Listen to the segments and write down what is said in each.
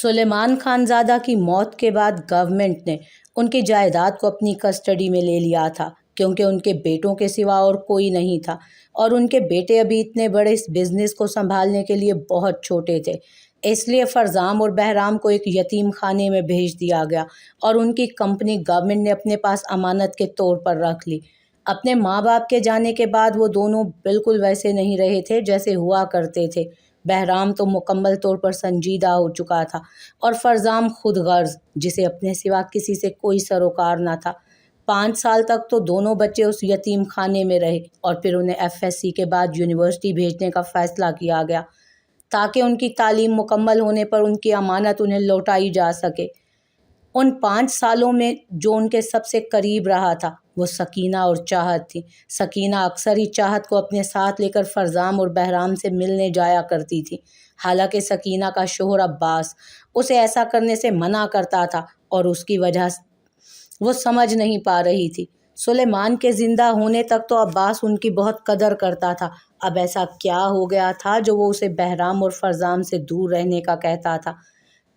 سلیمان خانزادہ کی موت کے بعد گورنمنٹ نے ان کی جائیداد کو اپنی کسٹڈی میں لے لیا تھا، کیونکہ ان کے بیٹوں کے سوا اور کوئی نہیں تھا، اور ان کے بیٹے ابھی اتنے بڑے اس بزنس کو سنبھالنے کے لیے بہت چھوٹے تھے۔ اس لیے فرزام اور بہرام کو ایک یتیم خانے میں بھیج دیا گیا اور ان کی کمپنی گورنمنٹ نے اپنے پاس امانت کے طور پر رکھ لی۔ اپنے ماں باپ کے جانے کے بعد وہ دونوں بالکل ویسے نہیں رہے تھے جیسے ہوا کرتے تھے۔ بہرام تو مکمل طور پر سنجیدہ ہو چکا تھا اور فرزام خود غرض، جسے اپنے سوا کسی سے کوئی سروکار نہ تھا۔ 5 سال تک تو دونوں بچے اس یتیم خانے میں رہے اور پھر انہیں FSC کے بعد یونیورسٹی بھیجنے کا فیصلہ کیا گیا تاکہ ان کی تعلیم مکمل ہونے پر ان کی امانت انہیں لوٹائی جا سکے۔ ان 5 سالوں میں جو ان کے سب سے قریب رہا تھا وہ سکینہ اور چاہت تھی۔ سکینہ اکثر ہی چاہت کو اپنے ساتھ لے کر فرزام اور بہرام سے ملنے جایا کرتی تھی، حالانکہ سکینہ کا شوہر عباس اسے ایسا کرنے سے منع کرتا تھا اور اس کی وجہ وہ سمجھ نہیں پا رہی تھی۔ سلیمان کے زندہ ہونے تک تو عباس ان کی بہت قدر کرتا تھا، اب ایسا کیا ہو گیا تھا جو وہ اسے بہرام اور فرزام سے دور رہنے کا کہتا تھا۔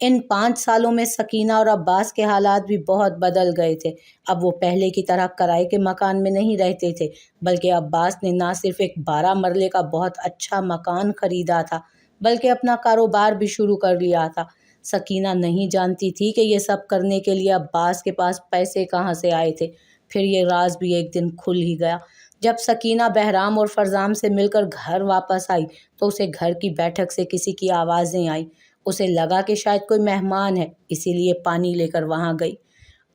ان 5 سالوں میں سکینہ اور عباس کے حالات بھی بہت بدل گئے تھے۔ اب وہ پہلے کی طرح کرائے کے مکان میں نہیں رہتے تھے، بلکہ عباس نے نہ صرف ایک 12 مرلے کا بہت اچھا مکان خریدا تھا بلکہ اپنا کاروبار بھی شروع کر لیا تھا۔ سکینہ نہیں جانتی تھی کہ یہ سب کرنے کے لیے عباس کے پاس پیسے کہاں سے آئے تھے۔ پھر یہ راز بھی ایک دن کھل ہی گیا۔ جب سکینہ بہرام اور فرزام سے مل کر گھر واپس آئی تو اسے گھر کی بیٹھک سے کسی کی آوازیں آئیں۔ اسے لگا کہ شاید کوئی مہمان ہے، اسی لیے پانی لے کر وہاں گئی۔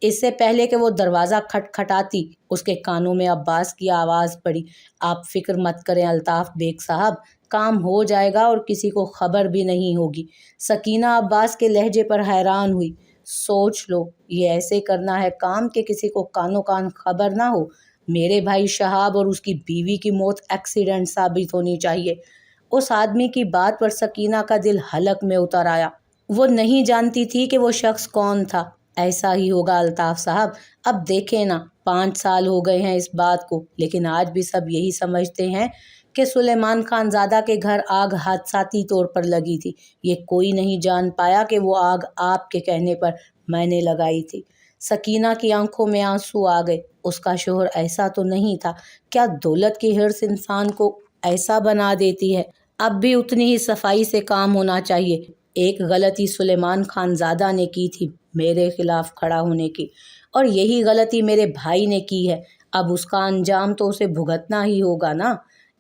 اس سے پہلے کہ وہ دروازہ کھٹکھٹاتی اس کے کانوں میں عباس کی آواز پڑی، "آپ فکر مت کریں الطاف بیگ صاحب، کام ہو جائے گا اور کسی کو خبر بھی نہیں ہوگی۔" سکینہ عباس کے لہجے پر حیران ہوئی۔ "سوچ لو، یہ ایسے کرنا ہے کام کہ کسی کو کانوں کان خبر نہ ہو۔ میرے بھائی شہاب اور اس کی بیوی کی موت ایکسیڈنٹ ثابت ہونی چاہیے۔" اس آدمی کی بات پر سکینہ کا دل حلق میں اتر آیا۔ وہ نہیں جانتی تھی کہ وہ شخص کون تھا۔ "ایسا ہی ہوگا الطاف صاحب، اب دیکھیں نا، 5 سال ہو گئے ہیں اس بات کو، لیکن آج بھی سب یہی سمجھتے ہیں کہ سلیمان خانزادہ کے گھر آگ حادثاتی طور پر لگی تھی۔ یہ کوئی نہیں جان پایا کہ وہ آگ آپ کے کہنے پر میں نے لگائی تھی۔" سکینہ کی آنکھوں میں آنسو آ گئے۔ اس کا شوہر ایسا تو نہیں تھا۔ کیا دولت کی حرص انسان کو ایسا بنا دیتی ہے؟ اب بھی اتنی ہی صفائی سے کام ہونا چاہیے۔ ایک غلطی سلیمان خانزادہ نے کی تھی میرے خلاف کھڑا ہونے کی، اور یہی غلطی میرے بھائی نے کی ہے۔ اب اس کا انجام تو اسے بھگتنا ہی ہوگا نا۔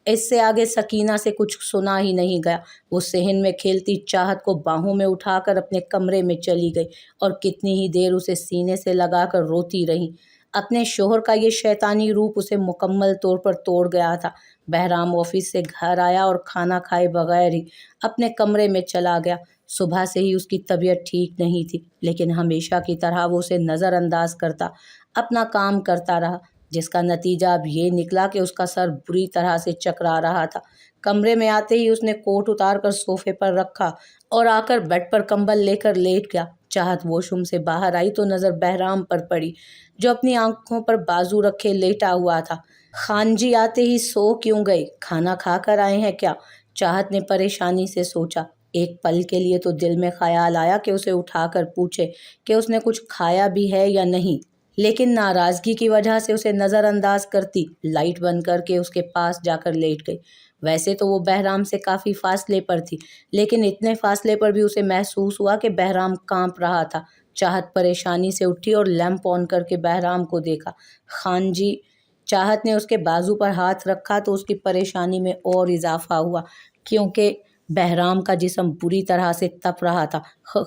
اس سے آگے سکینہ سے کچھ سنا ہی نہیں گیا۔ وہ صحن میں کھیلتی چاہت کو باہوں میں اٹھا کر اپنے کمرے میں چلی گئی اور کتنی ہی دیر اسے سینے سے لگا کر روتی رہی۔ اپنے شوہر کا یہ شیطانی روپ اسے مکمل طور پر توڑ گیا تھا۔ بہرام آفس سے گھر آیا اور کھانا کھائے بغیر ہی اپنے کمرے میں چلا گیا۔ صبح سے ہی اس کی طبیعت ٹھیک نہیں تھی، لیکن ہمیشہ کی طرح وہ اسے نظر انداز کرتا اپنا کام کرتا رہا، جس کا نتیجہ اب یہ نکلا کہ اس کا سر بری طرح سے چکرا رہا تھا۔ کمرے میں آتے ہی اس نے کوٹ اتار کر صوفے پر رکھا اور آ کر بیڈ پر کمبل لے کر لیٹ گیا۔ چاہت واش روم سے باہر آئی تو نظر بہرام پر پڑی، جو اپنی آنکھوں پر بازو رکھے لیٹا ہوا تھا۔ "خان جی آتے ہی سو کیوں گئے؟ کھانا کھا کر آئے ہیں کیا؟" چاہت نے پریشانی سے سوچا۔ ایک پل کے لیے تو دل میں خیال آیا کہ اسے اٹھا کر پوچھے کہ اس نے کچھ کھایا بھی ہے یا نہیں، لیکن ناراضگی کی وجہ سے اسے نظر انداز کرتی لائٹ بند کر کے اس کے پاس جا کر لیٹ گئی۔ ویسے تو وہ بہرام سے کافی فاصلے پر تھی، لیکن اتنے فاصلے پر بھی اسے محسوس ہوا کہ بہرام کانپ رہا تھا۔ چاہت پریشانی سے اٹھی اور لیمپ آن کر کے بہرام کو دیکھا۔ "خان جی۔" چاہت نے اس کے بازو پر ہاتھ رکھا تو اس کی پریشانی میں اور اضافہ ہوا، کیونکہ بہرام کا جسم بری طرح سے تپ رہا تھا۔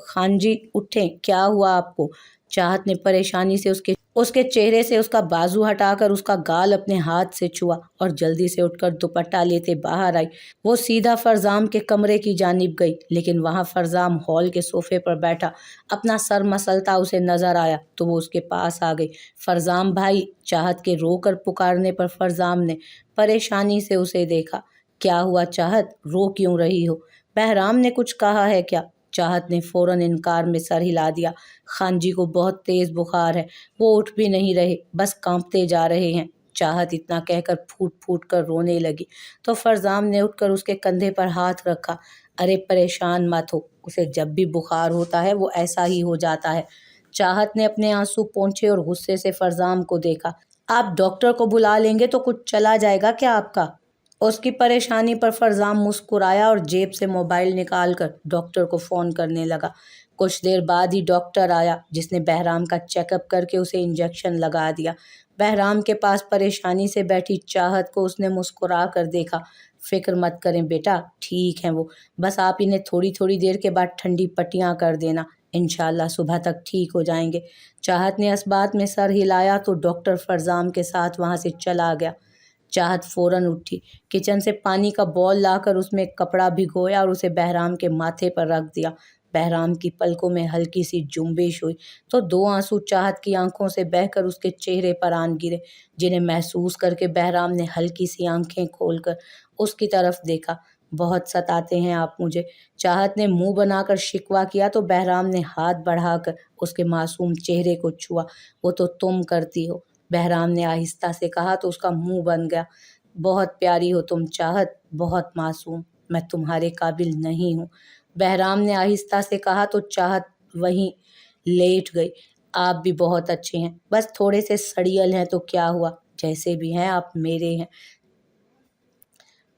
"خان جی اٹھیں، کیا ہوا آپ کو؟" چاہت نے پریشانی سے اس کے چہرے سے اس کا بازو ہٹا کر اس کا گال اپنے ہاتھ سے چھوا اور جلدی سے اٹھ کر دوپٹہ لیتے باہر آئی۔ وہ سیدھا فرزام کے کمرے کی جانب گئی، لیکن وہاں فرزام ہال کے صوفے پر بیٹھا اپنا سر مسلتا اسے نظر آیا تو وہ اس کے پاس آ گئی۔ "فرزام بھائی۔" چاہت کے رو کر پکارنے پر فرزام نے پریشانی سے اسے دیکھا۔ "کیا ہوا چاہت، رو کیوں رہی ہو؟ بہرام نے کچھ کہا ہے کیا؟" چاہت نے فوراً انکار میں سر ہلا دیا۔ "خان جی کو بہت تیز بخار ہے، وہ اٹھ بھی نہیں رہے، بس کانپتے جا رہے ہیں۔" چاہت اتنا کہہ کر پھوٹ پھوٹ کر رونے لگی تو فرزام نے اٹھ کر اس کے کندھے پر ہاتھ رکھا۔ ارے پریشان مت ہو، اسے جب بھی بخار ہوتا ہے وہ ایسا ہی ہو جاتا ہے۔ چاہت نے اپنے آنسو پونچھے اور غصے سے فرزام کو دیکھا۔ آپ ڈاکٹر کو بلا لیں گے تو کچھ چلا جائے گا کیا آپ کا؟ اس کی پریشانی پر فرزام مسکرایا اور جیب سے موبائل نکال کر ڈاکٹر کو فون کرنے لگا۔ کچھ دیر بعد ہی ڈاکٹر آیا، جس نے بہرام کا چیک اپ کر کے اسے انجیکشن لگا دیا۔ بہرام کے پاس پریشانی سے بیٹھی چاہت کو اس نے مسکرا کر دیکھا۔ فکر مت کریں بیٹا، ٹھیک ہیں وہ، بس آپ انہیں تھوڑی تھوڑی دیر کے بعد ٹھنڈی پٹیاں کر دینا، انشاءاللہ صبح تک ٹھیک ہو جائیں گے۔ چاہت نے اس بات میں سر ہلایا تو ڈاکٹر فرزام کے ساتھ وہاں سے چلا گیا۔ چاہت فوراً اٹھی، کچن سے پانی کا بول لا کر اس میں ایک کپڑا بھگویا اور اسے بہرام کے ماتھے پر رکھ دیا۔ بہرام کی پلکوں میں ہلکی سی جنبش ہوئی تو دو آنسو چاہت کی آنکھوں سے بہہ کر اس کے چہرے پر آن گرے، جنہیں محسوس کر کے بہرام نے ہلکی سی آنکھیں کھول کر اس کی طرف دیکھا۔ بہت ستاتے ہیں آپ مجھے، چاہت نے منہ بنا کر شکوہ کیا تو بہرام نے ہاتھ بڑھا کر اس کے معصوم چہرے کو چھوا۔ وہ تو تم کرتی ہو، بہرام نے آہستہ سے کہا تو اس کا منہ بن گیا۔ بہت پیاری ہو تم چاہت، بہت معصوم، میں تمہارے قابل نہیں ہوں، بہرام نے آہستہ سے کہا تو چاہت وہیں لیٹ گئی۔ آپ بھی بہت اچھے ہیں، بس تھوڑے سے سڑیل ہیں تو کیا ہوا، جیسے بھی ہیں آپ میرے ہیں۔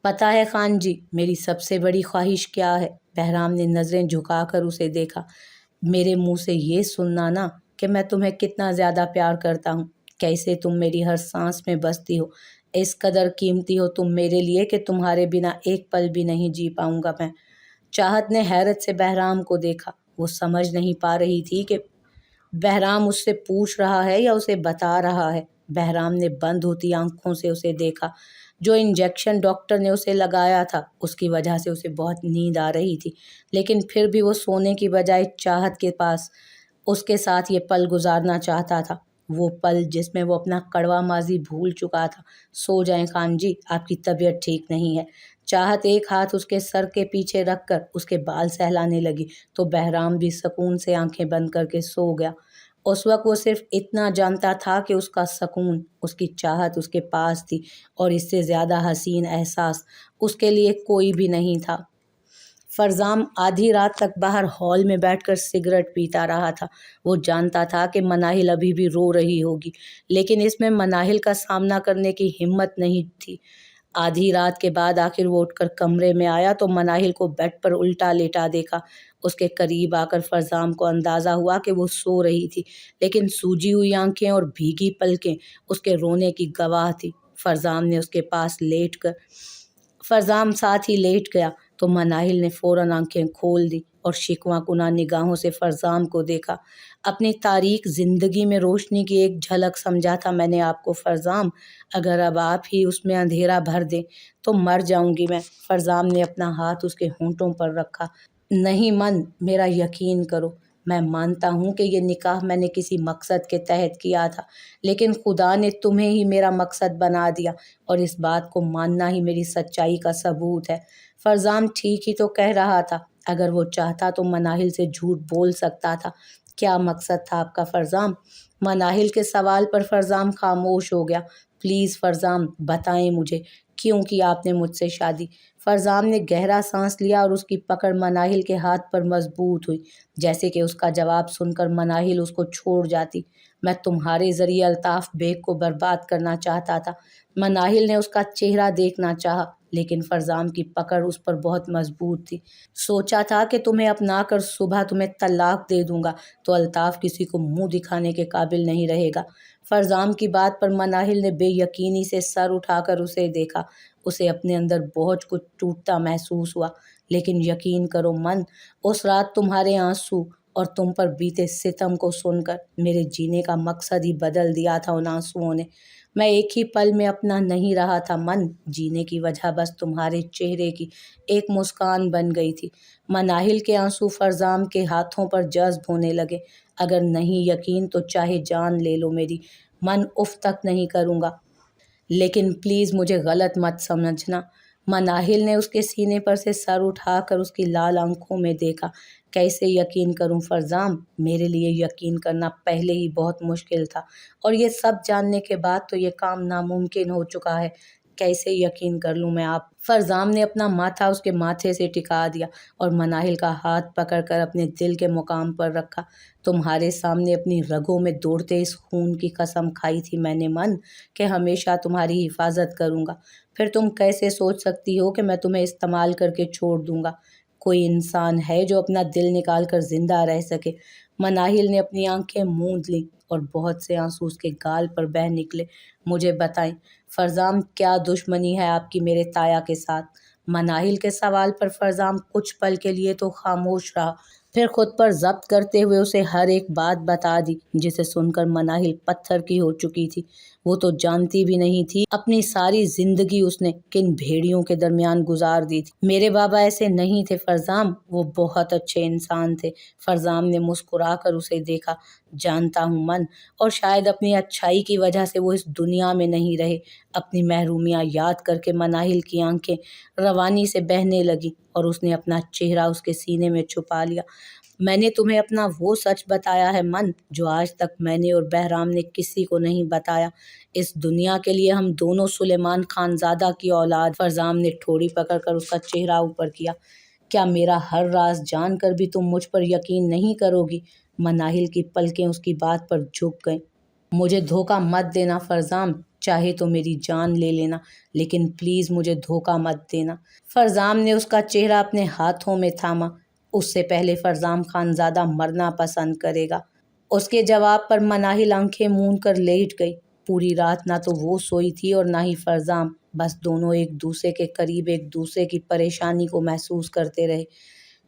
پتہ ہے خان جی میری سب سے بڑی خواہش کیا ہے؟ بہرام نے نظریں جھکا کر اسے دیکھا۔ میرے منہ سے یہ سننا نا کہ میں تمہیں کتنا زیادہ پیار کرتا ہوں، کیسے تم میری ہر سانس میں بستی ہو، اس قدر قیمتی ہو تم میرے لیے کہ تمہارے بنا ایک پل بھی نہیں جی پاؤں گا میں۔ چاہت نے حیرت سے بہرام کو دیکھا۔ وہ سمجھ نہیں پا رہی تھی کہ بہرام اس سے پوچھ رہا ہے یا اسے بتا رہا ہے۔ بہرام نے بند ہوتی آنکھوں سے اسے دیکھا۔ جو انجیکشن ڈاکٹر نے اسے لگایا تھا اس کی وجہ سے اسے بہت نیند آ رہی تھی، لیکن پھر بھی وہ سونے کی بجائے چاہت کے پاس اس کے ساتھ یہ پل گزارنا چاہتا تھا، وہ پل جس میں وہ اپنا کڑوا ماضی بھول چکا تھا۔ سو جائیں خان جی، آپ کی طبیعت ٹھیک نہیں ہے۔ چاہت ایک ہاتھ اس کے سر کے پیچھے رکھ کر اس کے بال سہلانے لگی تو بہرام بھی سکون سے آنکھیں بند کر کے سو گیا۔ اس وقت وہ صرف اتنا جانتا تھا کہ اس کا سکون، اس کی چاہت اس کے پاس تھی، اور اس سے زیادہ حسین احساس اس کے لیے کوئی بھی نہیں تھا۔ فرزام آدھی رات تک باہر ہال میں بیٹھ کر سگریٹ پیتا رہا تھا۔ وہ جانتا تھا کہ مناہل ابھی بھی رو رہی ہوگی، لیکن اس میں مناہل کا سامنا کرنے کی ہمت نہیں تھی۔ آدھی رات کے بعد آخر وہ اٹھ کر کمرے میں آیا تو مناہل کو بیڈ پر الٹا لیٹا دیکھا۔ اس کے قریب آ کر فرزام کو اندازہ ہوا کہ وہ سو رہی تھی، لیکن سوجی ہوئی آنکھیں اور بھیگی پلکیں اس کے رونے کی گواہ تھی۔ فرزام ساتھ ہی لیٹ گیا تو مناہل نے فوراً آنکھیں کھول دی اور شکوہ کناں نگاہوں سے فرزام کو دیکھا۔ اپنی تاریک زندگی میں روشنی کی ایک جھلک سمجھا تھا میں نے آپ کو فرزام، اگر اب آپ ہی اس میں اندھیرا بھر دیں تو مر جاؤں گی میں۔ فرزام نے اپنا ہاتھ اس کے ہونٹوں پر رکھا۔ نہیں من، میرا یقین کرو، میں مانتا ہوں کہ یہ نکاح میں نے کسی مقصد کے تحت کیا تھا، لیکن خدا نے تمہیں ہی میرا مقصد بنا دیا، اور اس بات کو ماننا ہی میری سچائی کا ثبوت ہے۔ فرزام ٹھیک ہی تو کہہ رہا تھا، اگر وہ چاہتا تو مناہل سے جھوٹ بول سکتا تھا۔ کیا مقصد تھا آپ کا فرزام؟ مناہل کے سوال پر فرزام خاموش ہو گیا۔ پلیز فرزام بتائیں مجھے، کیوں کی آپ نے مجھ سے شادی؟ فرزام نے گہرا سانس لیا اور اس کی پکڑ مناہل کے ہاتھ پر مضبوط ہوئی، جیسے کہ اس کا جواب سن کر مناہل اس کو چھوڑ جاتی۔ میں تمہارے ذریعے الطاف بیگ کو برباد کرنا چاہتا تھا۔ مناہل نے اس کا چہرہ دیکھنا چاہا، لیکن فرزام کی پکڑ اس پر بہت مضبوط تھی۔ سوچا تھا کہ تمہیں اپنا کر صبح تمہیں طلاق دے دوں گا تو الطاف کسی کو منہ دکھانے کے قابل نہیں رہے گا۔ فرزام کی بات پر مناہل نے بے یقینی سے سر اٹھا کر اسے دیکھا۔ اسے اپنے اندر بہت کچھ ٹوٹتا محسوس ہوا، لیکن یقین کرو من، اس رات تمہارے آنسو اور تم پر بیتے ستم کو سن کر میرے جینے کا مقصد ہی بدل دیا تھا ان آنسوؤں نے۔ میں ایک ہی پل میں اپنا نہیں رہا تھا من، جینے کی وجہ بس تمہارے چہرے کی ایک مسکان بن گئی تھی۔ مناہل کے آنسو فرزام کے ہاتھوں پر جذب ہونے لگے۔ اگر نہیں یقین تو چاہے جان لے لو میری، من اف تک نہیں کروں گا، لیکن پلیز مجھے غلط مت سمجھنا۔ مناہل نے اس کے سینے پر سے سر اٹھا کر اس کی لال آنکھوں میں دیکھا۔ کیسے یقین کروں فرزام؟ میرے لیے یقین کرنا پہلے ہی بہت مشکل تھا، اور یہ سب جاننے کے بعد تو یہ کام ناممکن ہو چکا ہے۔ कैसे यकीन कर लूँ मैं आप। फरजाम ने अपना माथा उसके माथे से टिका दिया और मनाहिल का हाथ पकड़कर अपने दिल के मुकाम पर रखा। तुम्हारे सामने अपनी रगों में दौड़ते इस खून की कसम खाई थी मैंने मन, कि हमेशा तुम्हारी हिफाजत करूँगा। फिर तुम कैसे सोच सकती हो कि मैं तुम्हें इस्तेमाल करके छोड़ दूँगा? कोई इंसान है जो अपना दिल निकाल कर जिंदा रह सके? मनाहिल ने अपनी आंखें मूंद लीं और बहुत से आंसू उसके गाल पर बह निकले। मुझे बताएं फरजाम, क्या दुश्मनी है आपकी मेरे ताया के साथ? मनाहिल के सवाल पर फरजाम कुछ पल के लिए तो खामोश रहा, फिर खुद पर जब्त करते हुए उसे हर एक बात बता दी, जिसे सुनकर मनाहिल पत्थर की हो चुकी थी। वो तो जानती भी नहीं थी अपनी सारी जिंदगी उसने किन भेड़ियों के दरमियान गुजार दी थी। मेरे बाबा ऐसे नहीं थे फरजाम, वो बहुत अच्छे इंसान थे। फरजाम ने मुस्कुराकर उसे देखा। जानता हूँ मन, और शायद अपनी अच्छाई की वजह से वो इस दुनिया में नहीं रहे। अपनी महरूमियाँ याद करके मनाहिल की आंखें रवानी से बहने लगी और उसने अपना चेहरा उसके सीने में छुपा लिया। मैंने तुम्हें अपना वो सच बताया है मन, जो आज तक मैंने और बहराम ने किसी को नहीं बताया। इस दुनिया के लिए हम दोनों सुलेमान खानजादा की औलाद। फरजाम ने ठोड़ी पकड़कर उसका चेहरा ऊपर किया। क्या मेरा हर राज जानकर भी तुम मुझ पर यकीन नहीं करोगी? मनाहिल की पलकें उसकी बात पर झुक गईं। मुझे धोखा मत देना फरजाम, चाहे तो मेरी जान ले लेना, लेकिन प्लीज़ मुझे धोखा मत देना। फरजाम ने उसका चेहरा अपने हाथों में थामा। उससे पहले फरजाम खानजादा मरना पसंद करेगा। उसके जवाब पर मनाहिल आंखें मूंद कर लेट गई। पूरी रात ना तो वो सोई थी और ना ही फरजाम, बस दोनों एक दूसरे के करीब एक दूसरे की परेशानी को महसूस करते रहे।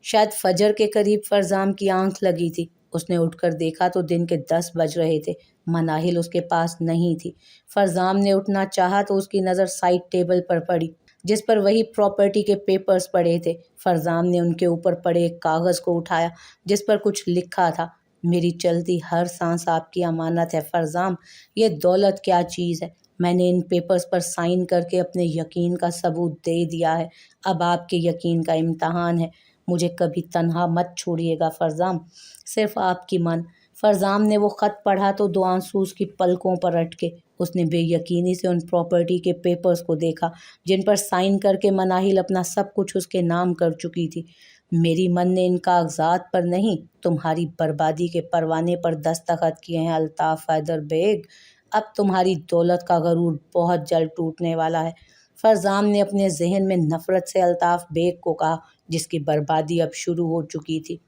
शायद फजर के करीब फरजाम की आंख लगी थी। उसने उठकर देखा तो दिन के 10 बज रहे थे। मनाहिल उसके पास नहीं थी। फरजाम ने उठना चाहा तो उसकी नज़र साइड टेबल पर पड़ी, जिस पर वही प्रॉपर्टी के पेपर्स पड़े थे। फरजाम ने उनके ऊपर पड़े एक कागज़ को उठाया, जिस पर कुछ लिखा था। मेरी चलती हर सांस आपकी अमानत है फरजाम। ये दौलत क्या चीज़ है? मैंने इन पेपर्स पर साइन करके अपने यकीन का सबूत दे दिया है। अब आपके यकीन का इम्तहान है। मुझे कभी तन्हा मत छोड़िएगा फरजाम, सिर्फ आपकी मन। फरजाम ने वो ख़त पढ़ा तो 2 आंसू उसकी पलकों पर अटके। उसने बेयकीनी से उन प्रॉपर्टी के पेपर्स को देखा, जिन पर साइन करके मनाहिल अपना सब कुछ उसके नाम कर चुकी थी। मेरी मन ने इन कागजात पर नहीं, तुम्हारी बर्बादी के परवाने पर दस्तखत किए हैं अल्ताफ़ हैदर बेग। अब तुम्हारी दौलत का गरूर बहुत जल्द टूटने वाला है। फरजाम ने अपने जहन में नफरत से अल्ताफ़ बेग को कहा, जिसकी बर्बादी अब शुरू हो चुकी थी।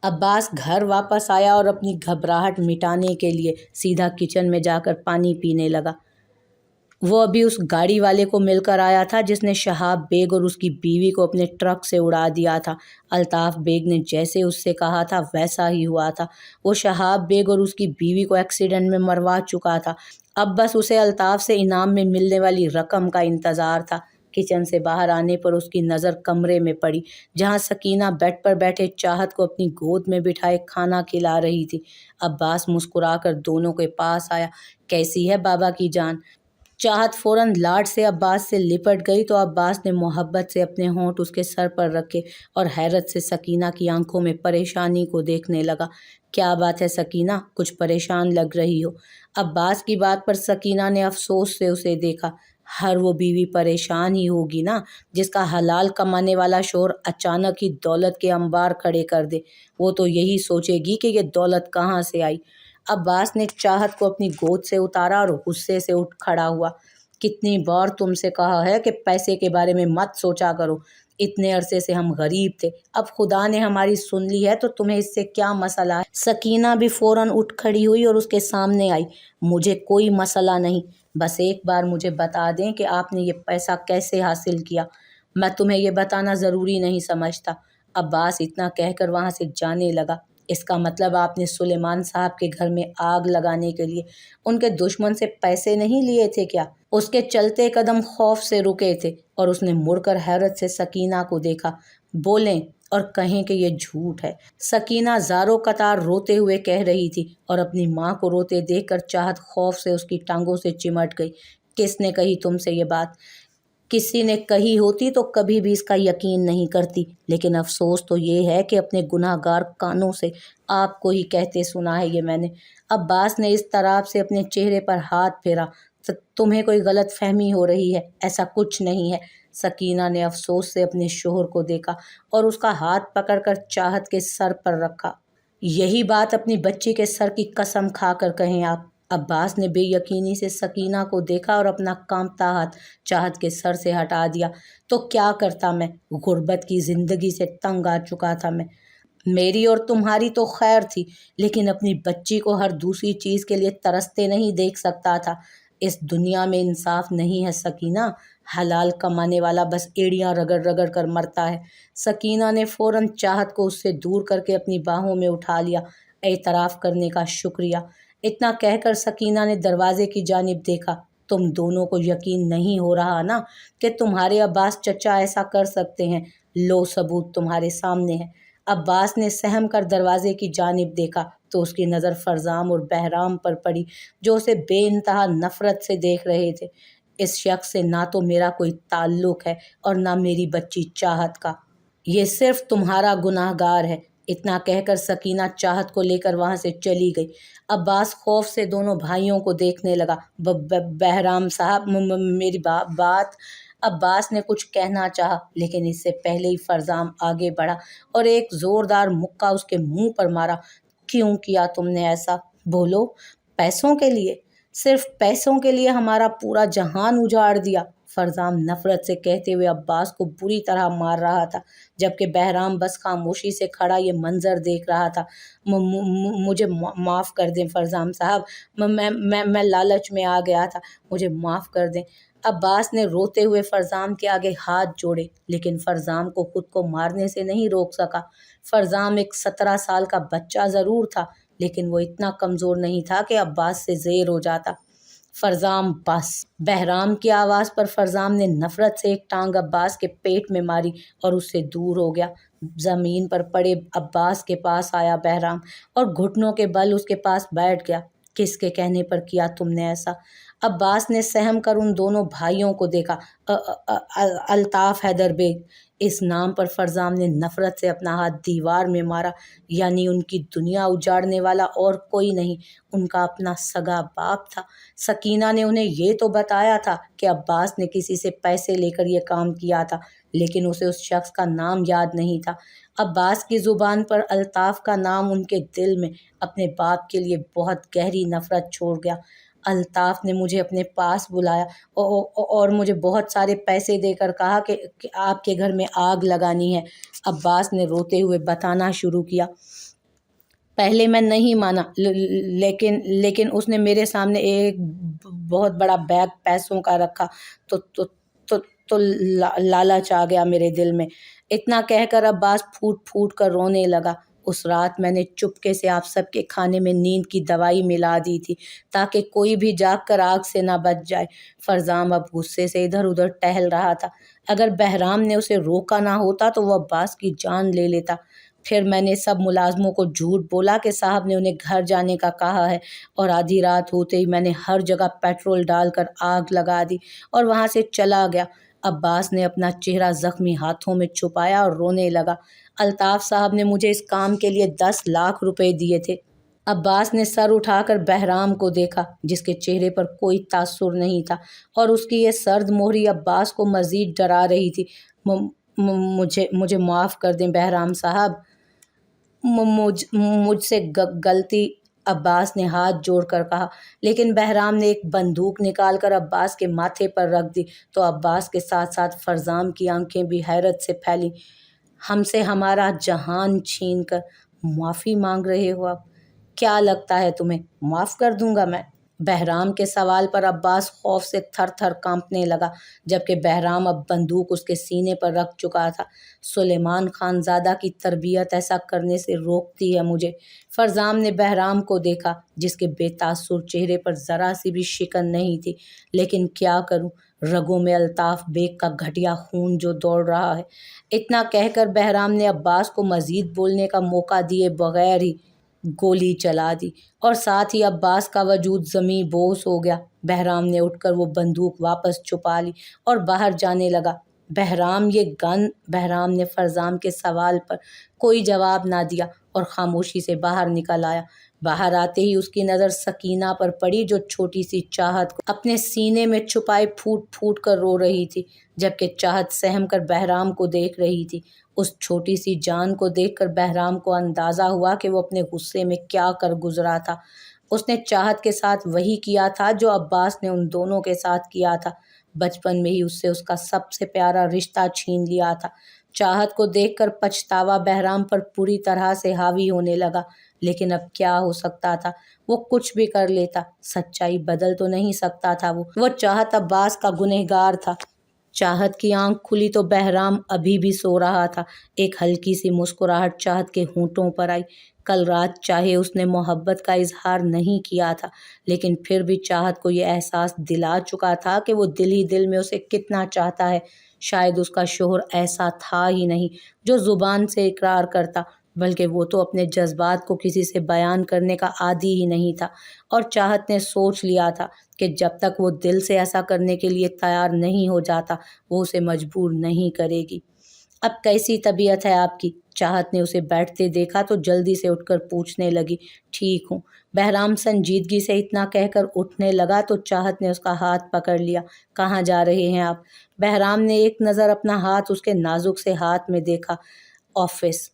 अब्बास घर वापस आया और अपनी घबराहट मिटाने के लिए सीधा किचन में जाकर पानी पीने लगा। वो अभी उस गाड़ी वाले को मिलकर आया था जिसने शहाब बेग और उसकी बीवी को अपने ट्रक से उड़ा दिया था। अल्ताफ़ बेग ने जैसे उससे कहा था वैसा ही हुआ था। वो शहाब बेग और उसकी बीवी को एक्सीडेंट में मरवा चुका था। अब बस उसे अल्ताफ़ से इनाम में मिलने वाली रकम का इंतज़ार था। किचन से बाहर आने पर उसकी नज़र कमरे में पड़ी, जहाँ सकीना बेड पर बैठे चाहत को अपनी गोद में बिठाए खाना खिला रही थी। अब्बास मुस्कुराकर दोनों के पास आया। कैसी है बाबा की जान? चाहत फौरन लाड से अब्बास से लिपट गई तो अब्बास ने मोहब्बत से अपने होंठ उसके सर पर रखे और हैरत से सकीना की आंखों में परेशानी को देखने लगा। क्या बात है सकीना, कुछ परेशान लग रही हो? अब्बास की बात पर सकीना ने अफसोस से उसे देखा। हर वो बीवी परेशान ही होगी ना, जिसका हलाल कमाने वाला शोहर अचानक ही दौलत के अंबार खड़े कर दे। वो तो यही सोचेगी कि ये दौलत कहाँ से आई। अब्बास ने चाहत को अपनी गोद से उतारा और गुस्से से उठ खड़ा हुआ। कितनी बार तुमसे कहा है कि पैसे के बारे में मत सोचा करो। इतने अरसे से हम गरीब थे, अब खुदा ने हमारी सुन ली है तो तुम्हें इससे क्या मसला है? सकीना भी फौरन उठ खड़ी हुई और उसके सामने आई। मुझे कोई मसला नहीं, बस एक बार मुझे बता दें कि आपने ये पैसा कैसे हासिल किया। मैं तुम्हें ये बताना ज़रूरी नहीं समझता। अब्बास इतना कहकर वहाँ से जाने लगा। इसका मतलब आपने सुलेमान साहब के घर में आग लगाने के लिए उनके दुश्मन से पैसे नहीं लिए थे क्या? उसके चलते कदम खौफ से रुके थे और उसने मुड़कर हैरत से सकीना को देखा। बोलें और कहें कि ये झूठ है। सकीना ज़ारो कतार रोते हुए कह रही थी और अपनी माँ को रोते देखकर चाहत खौफ से उसकी टांगों से चिमट गई। किसने कही तुमसे ये बात? किसी ने कही होती तो कभी भी इसका यकीन नहीं करती, लेकिन अफसोस तो ये है कि अपने गुनाहगार कानों से आपको ही कहते सुना है ये मैंने। अब्बास ने इस तरह से अपने चेहरे पर हाथ फेरा तुम्हें कोई गलत फहमी हो रही है, ऐसा कुछ नहीं है। सकीना ने अफसोस से अपने शोहर को देखा और उसका हाथ पकड़कर चाहत के सर पर रखा। यही बात अपनी बच्ची के सर की कसम खाकर कहें आप। अब्बास ने बेयकीनी से सकीना को देखा और अपना कांपता हाथ चाहत के सर से हटा दिया। तो क्या करता मैं, गुर्बत की जिंदगी से तंग आ चुका था मैं। मेरी और तुम्हारी तो खैर थी, लेकिन अपनी बच्ची को हर दूसरी चीज़ के लिए तरसते नहीं देख सकता था। इस दुनिया में इंसाफ नहीं है सकीना। हलाल कमाने वाला बस एड़ियां रगड़ रगड़ कर मरता है। सकीना ने फौरन चाहत को उससे दूर करके अपनी बाहों में उठा लिया। एतराफ़ करने का शुक्रिया। इतना कहकर सकीना ने दरवाजे की जानिब देखा। तुम दोनों को यकीन नहीं हो रहा ना कि तुम्हारे अब्बास चचा ऐसा कर सकते हैं? लो सबूत तुम्हारे सामने है। अब्बास ने सहम कर दरवाजे की जानिब देखा तो उसकी नज़र फरजाम और बहराम पर पड़ी, जो उसे बेइंतहा नफरत से देख रहे थे। इस शख्स से ना तो मेरा कोई ताल्लुक है और ना मेरी बच्ची चाहत का। ये सिर्फ तुम्हारा गुनाहगार है। इतना कहकर सकीना चाहत को लेकर वहां से चली गई। अब्बास खौफ से दोनों भाइयों को देखने लगा। बहराम साहब, मेरी बात। अब्बास ने कुछ कहना चाहा, लेकिन इससे पहले ही फरजाम आगे बढ़ा और एक जोरदार मुक्का उसके मुंह पर मारा। क्यों किया तुमने ऐसा? बोलो। पैसों के लिए? सिर्फ पैसों के लिए हमारा पूरा जहान उजाड़ दिया। फरजाम नफरत से कहते हुए अब्बास को बुरी तरह मार रहा था, जबकि बहराम बस खामोशी से खड़ा ये मंजर देख रहा था। मुझे माफ़ कर दें फरजाम साहब, मैं लालच में आ गया था, मुझे माफ़ कर दें। अब्बास ने रोते हुए फरजाम के आगे हाथ जोड़े, लेकिन फरजाम को खुद को मारने से नहीं रोक सका। फरजाम एक 17 साल का बच्चा ज़रूर था, लेकिन वो इतना कमज़ोर नहीं था कि अब्बास से ज़ेर हो जाता। फरजाम बस। बहराम की आवाज़ पर फरजाम ने नफरत से एक टांग अब्बास के पेट में मारी और उससे दूर हो गया। ज़मीन पर पड़े अब्बास के पास आया बहराम और घुटनों के बल उसके पास बैठ गया। किसके कहने पर किया तुमने ऐसा? अब्बास ने सहम कर उन दोनों भाइयों को देखा। अल्ताफ़ हैदर बेग। इस नाम पर फरजाम ने नफरत से अपना हाथ दीवार में मारा। यानी उनकी दुनिया उजाड़ने वाला और कोई नहीं, उनका अपना सगा बाप था। सकीना ने उन्हें ये तो बताया था कि अब्बास ने किसी से पैसे लेकर ये काम किया था, लेकिन उसे उस शख्स का नाम याद नहीं था। अब्बास की ज़ुबान पर अल्ताफ़ का नाम उनके दिल में अपने बाप के लिए बहुत गहरी नफरत छोड़ गया। अल्ताफ़ ने मुझे अपने पास बुलाया और मुझे बहुत सारे पैसे देकर कहा कि आपके घर में आग लगानी है। अब्बास ने रोते हुए बताना शुरू किया। पहले मैं नहीं माना, लेकिन उसने मेरे सामने एक बहुत बड़ा बैग पैसों का रखा तो लालच आ गया मेरे दिल में। इतना कहकर अब्बास फूट फूट कर रोने लगा। उस रात मैंने चुपके से आप सबके खाने में नींद की दवाई मिला दी थी, ताकि कोई भी जाग कर आग से ना बच जाए। फरजाम अब गुस्से से इधर उधर टहल रहा था। अगर बहराम ने उसे रोका ना होता तो वह अब्बास की जान ले लेता। फिर मैंने सब मुलाजमों को झूठ बोला कि साहब ने उन्हें घर जाने का कहा है, और आधी रात होते ही मैंने हर जगह पेट्रोल डालकर आग लगा दी और वहाँ से चला गया। अब्बास ने अपना चेहरा जख्मी हाथों में छुपाया और रोने लगा। अल्ताफ़ साहब ने मुझे इस काम के लिए 10 लाख रुपए दिए थे। अब्बास ने सर उठाकर बहराम को देखा, जिसके चेहरे पर कोई तासुर नहीं था, और उसकी ये सर्द मोहरी अब्बास को मज़ीद डरा रही थी। मुझे मुझे माफ़ कर दें बहराम साहब, मुझसे गलती, अब्बास ने हाथ जोड़कर कहा। लेकिन बहराम ने एक बंदूक निकालकर अब्बास के माथे पर रख दी तो अब्बास के साथ साथ फरजाम की आंखें भी हैरत से फैली। हमसे हमारा जहान छीन कर माफ़ी मांग रहे हो आप? क्या लगता है तुम्हें माफ़ कर दूंगा मैं? बहराम के सवाल पर अब्बास खौफ से थर थर कांपने लगा, जबकि बहराम अब बंदूक उसके सीने पर रख चुका था। सुलेमान खानज़ादा की तरबियत ऐसा करने से रोकती है मुझे। फरजाम ने बहराम को देखा, जिसके बेतासुर चेहरे पर ज़रा सी भी शिकन नहीं थी। लेकिन क्या करूं, रगों में अल्ताफ़ बेग का घटिया खून जो दौड़ रहा है। इतना कहकर बहराम ने अब्बास को मज़ीद बोलने का मौका दिए बगैर ही गोली चला दी, और साथ ही अब्बास का वजूद ज़मीं बोस हो गया। बहराम ने उठकर वो बंदूक वापस छुपा ली और बाहर जाने लगा। बहराम, ये गन। बहराम ने फरजाम के सवाल पर कोई जवाब ना दिया और खामोशी से बाहर निकल आया। बाहर आते ही उसकी नज़र सकीना पर पड़ी, जो छोटी सी चाहत को अपने सीने में छुपाए फूट फूट कर रो रही थी, जबकि चाहत सहम कर बहराम को देख रही थी। उस छोटी सी जान को देखकर बहराम को अंदाज़ा हुआ कि वो अपने गुस्से में क्या कर गुजरा था। उसने चाहत के साथ वही किया था जो अब्बास ने उन दोनों के साथ किया था। बचपन में ही उससे उसका सबसे प्यारा रिश्ता छीन लिया था। चाहत को देखकर पछतावा बहराम पर पूरी तरह से हावी होने लगा, लेकिन अब क्या हो सकता था? वो कुछ भी कर लेता, सच्चाई बदल तो नहीं सकता था। वो चाहत अब्बास का गुनहगार था। चाहत की आंख खुली तो बहराम अभी भी सो रहा था। एक हल्की सी मुस्कुराहट चाहत के होंठों पर आई। कल रात चाहे उसने मोहब्बत का इजहार नहीं किया था, लेकिन फिर भी चाहत को ये एहसास दिला चुका था कि वो दिल ही दिल में उसे कितना चाहता है। शायद उसका शोहर ऐसा था ही नहीं जो ज़ुबान से इकरार करता, बल्कि वो तो अपने जज्बात को किसी से बयान करने का आदी ही नहीं था। और चाहत ने सोच लिया था कि जब तक वो दिल से ऐसा करने के लिए तैयार नहीं हो जाता, वो उसे मजबूर नहीं करेगी। अब कैसी तबीयत है आपकी? चाहत ने उसे बैठते देखा तो जल्दी से उठकर पूछने लगी। ठीक हूँ। बहराम संजीदगी से इतना कहकर उठने लगा तो चाहत ने उसका हाथ पकड़ लिया। कहाँ जा रहे हैं आप? बहराम ने एक नज़र अपना हाथ उसके नाजुक से हाथ में देखा। ऑफिस।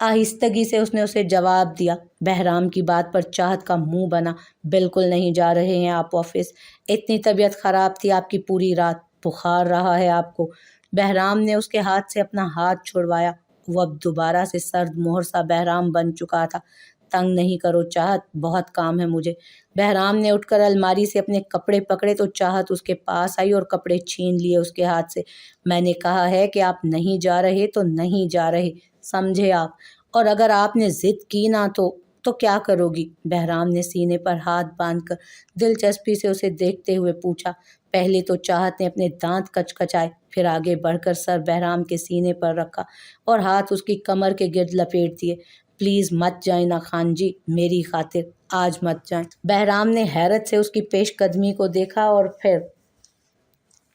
आहिस्तगी से उसने उसे जवाब दिया। बहराम की बात पर चाहत का मुंह बना। बिल्कुल नहीं जा रहे हैं आप ऑफिस। इतनी तबीयत खराब थी आपकी पूरी रात, बुखार रहा है आपको। बहराम ने उसके हाथ से अपना हाथ छुड़वाया। वो अब दोबारा से सर्द मोहर सा बहराम बन चुका था। तंग नहीं करो चाहत, बहुत काम है मुझे। बहराम ने उठकर अलमारी से अपने कपड़े पकड़े तो चाहत उसके पास आई और कपड़े छीन लिए उसके हाथ से। मैंने कहा है कि आप नहीं जा रहे तो नहीं जा रहे, समझे आप? और अगर आपने जिद की ना तो क्या करोगी? बहराम ने सीने पर हाथ बांधकर दिलचस्पी से उसे देखते हुए पूछा। पहले तो चाहत ने अपने दांत कचकचाए, फिर आगे बढ़कर सर बहराम के सीने पर रखा और हाथ उसकी कमर के गिर्द लपेट दिए। प्लीज मत जाए ना खान जी, मेरी खातिर आज मत जाए। बहराम ने हैरत से उसकी पेशकदमी को देखा और फिर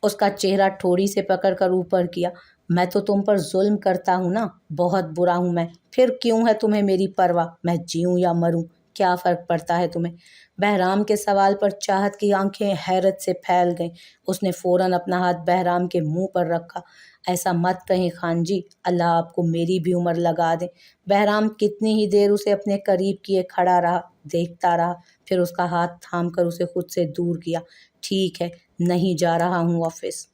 उसका चेहरा ठोड़ी से पकड़कर ऊपर किया। मैं तो तुम पर जुल्म करता हूँ ना, बहुत बुरा हूँ मैं। फिर क्यों है तुम्हें मेरी परवाह? मैं जीऊँ या मरूँ, क्या फ़र्क पड़ता है तुम्हें? बहराम के सवाल पर चाहत की आंखें हैरत से फैल गईं। उसने फ़ौरन अपना हाथ बहराम के मुंह पर रखा। ऐसा मत कहें खान जी, अल्लाह आपको मेरी भी उम्र लगा दे। बहराम कितनी ही देर उसे अपने करीब किए खड़ा रहा, देखता रहा, फिर उसका हाथ थाम कर उसे खुद से दूर किया। ठीक है, नहीं जा रहा हूँ ऑफिस।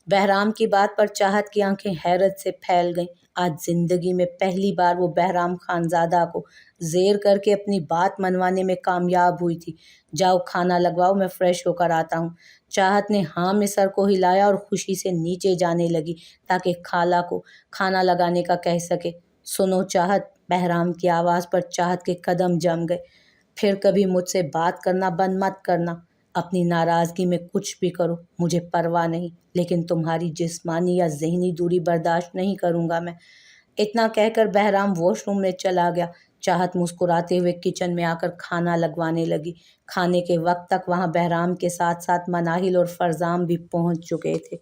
बहराम की बात पर चाहत की आंखें हैरत से फैल गईं। आज जिंदगी में पहली बार वो बहराम खानजादा को जेर करके अपनी बात मनवाने में कामयाब हुई थी। जाओ खाना लगवाओ, मैं फ्रेश होकर आता हूँ। चाहत ने हाँ में सर को हिलाया और खुशी से नीचे जाने लगी ताकि खाला को खाना लगाने का कह सके। सुनो चाहत, बहराम की आवाज़ पर चाहत के कदम जम गए। फिर कभी मुझसे बात करना बंद मत करना। अपनी नाराज़गी में कुछ भी करो, मुझे परवाह नहीं, लेकिन तुम्हारी जिस्मानी या ज़हनी दूरी बर्दाश्त नहीं करूँगा मैं। इतना कहकर बहराम वॉशरूम में चला गया। चाहत मुस्कुराते हुए किचन में आकर खाना लगवाने लगी। खाने के वक्त तक वहाँ बहराम के साथ साथ मनाहिल और फरजाम भी पहुँच चुके थे।